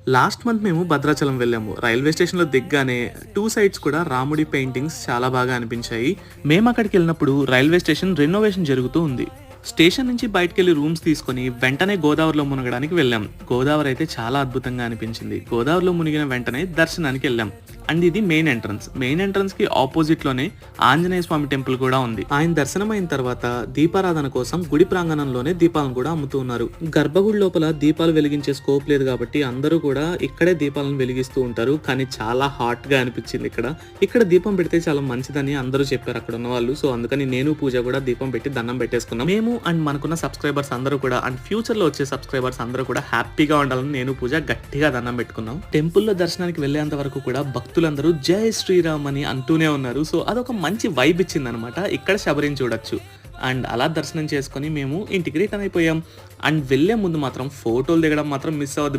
Last month మేము భద్రాచలం వెళ్ళాము. Railway స్టేషన్‌లో దిగ్గానే 2 సైడ్స్ కూడా రాముడి పెయింటింగ్స్ చాలా బాగా అనిపించాయి. మేము అక్కడికి వెళ్ళినప్పుడు రైల్వే స్టేషన్ రెనోవేషన్ జరుగుతూ ఉంది. స్టేషన్ నుంచి బయటకెళ్ళి రూమ్స్ తీసుకొని వెంటనే గోదావరిలో మునగడానికి వెళ్ళాం. గోదావరి అయితే చాలా అద్భుతంగా అనిపించింది. గోదావరిలో మునిగిన వెంటనే దర్శనానికి వెళ్ళాం. అండ్ ఇది మెయిన్ ఎంట్రన్స్. మెయిన్ ఎంట్రన్స్ కి ఆపోజిట్ లోనే ఆంజనేయ స్వామి టెంపుల్ కూడా ఉంది. ఆయన దర్శనం అయిన తర్వాత దీపారాధన కోసం గుడి ప్రాంగణంలోనే దీపాలను కూడా అమ్ముతూ ఉన్నారు. గర్భగుడి లోపల దీపాలు వెలిగించే స్కోప్ లేదు కాబట్టి అందరూ కూడా ఇక్కడే దీపాలను వెలిగిస్తూ ఉంటారు. కానీ చాలా హాట్ గా అనిపించింది ఇక్కడ దీపం పెడితే చాలా మంచిదని అందరూ చెప్పారు అక్కడ ఉన్న వాళ్ళు. సో అందుకని నేను పూజ కూడా దీపం పెట్టి దండం పెట్టేసుకున్నాం. మేము అండ్ మనకున్న సబ్స్క్రైబర్స్ అందరూ కూడా అండ్ ఫ్యూచర్ లో వచ్చే సబ్స్క్రైబర్స్ అందరూ కూడా హ్యాపీగా ఉండాలని నేను పూజ గట్టిగా దండం పెట్టుకున్నాం. టెంపుల్లో దర్శనానికి వెళ్లేంత వరకు కూడా భక్తులందరూ జై శ్రీరామ్ అని అంటూనే ఉన్నారు. సో అదొక మంచి వైబ్ ఇచ్చింది అనమాట. ఇక్కడ శబరిని చూడొచ్చు. అండ్ అలా దర్శనం చేసుకుని మేము ఇంటికి రిటర్న్ అయిపోయాం. అండ్ వెళ్లే ముందు మాత్రం ఫోటోలు దిగడం మాత్రం మిస్ అవ్వద్దు.